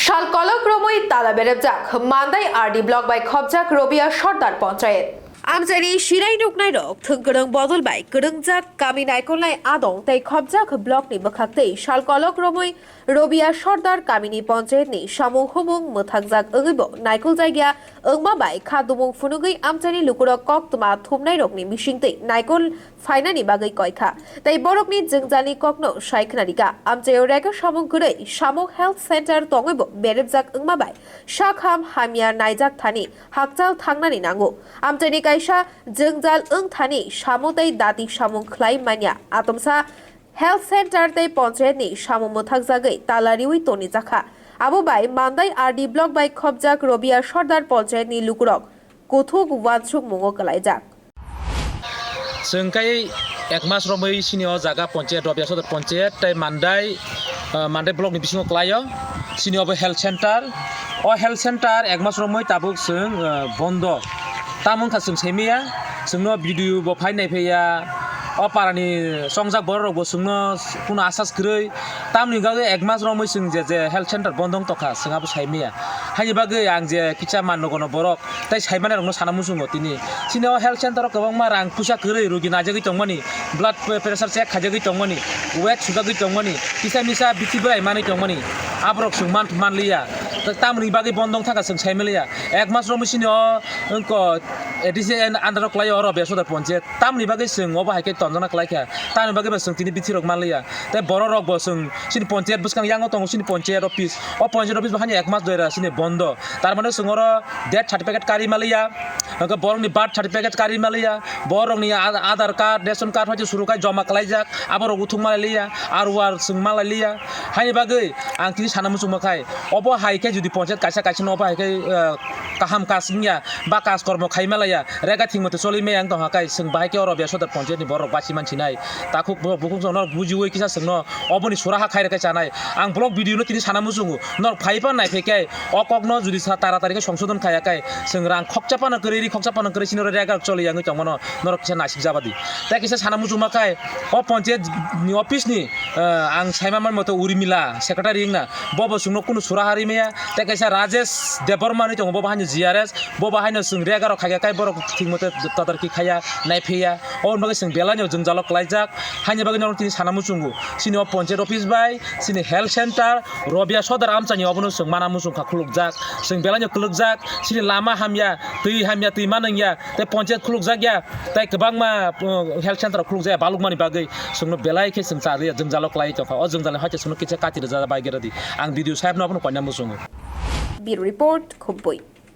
শালকলক্রমই তালা বেড়েজাক মান্দাই আরডি ব্লক বাই খবজাক রবিয়া সর্দার পঞ্চায়েত আমজানি শিরাই নুকনাই রক থুংগরং বদল বাই গরংজাক কামি নাইকলনাই আদং তাই খবজাক ব্লক नि বখাকতেই শালকলক্রমই রবিয়া সর্দার কামিনি পঞ্চায়েত नि সামু হুমুং মোথাকজাক ওগিব নাইকল জায়গা ওংমা বাই খাদুমুং ফুনুগৈ আমজানি লুকুরক কক্তমা থুমনাই রকনি মিশিংতেই নাইকল ফাইনানি বাগৈ কয়খা তাই বরকনি जोंजानि कक्नो साइखनारिका আমজায়ো রেগা সামুং গरै সামু হেলথ সেন্টার তংগৈব বেরেবজাক ওংমা বাই শাখাম হামিয়া নাইজাক থানি হাকজাল থাंगनानि नांगौ আমজানি কাইসা जोंजाल ओं थानी सामुतै दाति सामुं ख्लाइ मानिया आतमसा हेल्थ सेंटर तै पंचायत नि सामु मोथाकजागै तालारिउइ तनि जाखा आबो बाय मान्दाय आरडि ब्लक बाय खबजाक रबिया सरदार पंचायत नि लुकुरक कथुक वानसुक मुंगो कलाइजाक जोंखाय एक मास रमै सिनियो जागा पंचायत रबिया सरदार पंचायत तै मान्दाय ब्लक नि बिसिङाव क्लायो सिनियो हेल्थ सेंटर ओ हेल्थ सेंटर एक मास रमै ताबुक जों बन्द तामुंखा जों सेमिया जोंनो भिडिअ बो फाइनाय फैया अ पारानि संजाक बररबो जोंनो कुनो आसास गरै तामनि गागे एक मास रमै जों जे हेल्थ सेंटर बन्दं तखा जोंहाबो साइमिया हानि बागै आं जे किचा माननगनो बरक ताइ साइमाने रंनो सानामु जोङो तिनि सिनियाव हेल्थ सेंटर गोबां मा रां फुसा गरै रुगि नाजागै तंमनि ब्लाड प्रेसार चेक खाजागै तंमनि वेट सुगागै तंमनि किसा मिसा बिति बाय मानै तंमनि आब्रक जों मानलिया तामनि बागै बन्दं थाखा जों साइमिलिया एक मास रमै सिनियाव अंको एडिसिएन आन्दार क्लाय अर रबिया सरदार पंचायत तामनि बागै जों अबा हायके तंजना क्लायखा तानि बागै जों तिनि बिथिरक मानलिया ताइ बर रक बो जों सिनि पंचायत बुसखां यांगो तंग सिनि पंचायत ऑफिस अ पंचायत ऑफिस बाहानि एक मास दोरा सिनि बन्द तार माने जों अर डेथ सर्टिफिकेट कारि मालिया अंको बरनि बार्थ सर्टिफिकेट कारि मालिया बरनि आधार कार्ड रेशन कार्ड हयतो सुरुखाय जमा क्लायजाक आबर उथुं मालायलिया आरवार जों मालायलिया हानि बागै आं तिनि साना मुसुमखाय अबा हायके जुदि पंचायत कायसा कायसा अबा हायके काहाम कासिनिया बा कास कर्म खायमालाया रेगा थिंमते चलिमे आं दहाकाय जों बाहायके रबिया सरदार पंचायत नि बर बासि मानसि नाय ताखु बुकुं जों बुजिवै किसा जोंनो अबनि सुराहा खायरेखाय जानाय आं ब्लग भिडिअ न तिनि साना मुसुङो नर फाइपा नायफेकाय अककनो जुदि तारा तारिखे संशोधन खायाखाय जों रां खकचापाना करेरि खकचापाना करे सिनो रेगा चलिया आं तंमनो नर किसा नासिक जाबादि ता किसा साना मुसुमाखाय अ पंचायत नि ऑफिस नि आं साइमामान मते उर्मिला सेक्रेटारि ना बबो जोंनो कुनु सुराहारि मेया ता किसा राजेश देबरमानि दङ बबो हानि जिआरएस बबो हानि जों रेगा खायखाय बर थिं मते तदारखि खाया नायफेया अ बागै जों बेलानियाव जों जालक लायजाक हानि बागै नर तिनि साना मुसुङो सिनि पंचायत ऑफिस बाय सिनि हेल्थ सेंटर रबिया सरदार आमचानि अबनो जों माना मुसुंखा खुलुकजाक जों बेलानियाव खुलुकजाक सिनि लामा हामिया दै मानैया ते पंचायत खुलुकजाक या ताइ गोबां मा हेल्थ सेंटर खुलुकजाया बालुकमानि बागै जोंनो बेलायखे जों जारिया जों जालक लाय तखा अ जों जाले हायते जोंनो किसा काटिर जा बायगेरादि आं भिडिअ साहेबनो अबनो कन्या मुसुङो ब्युरो रिपोर्ट खुबबई।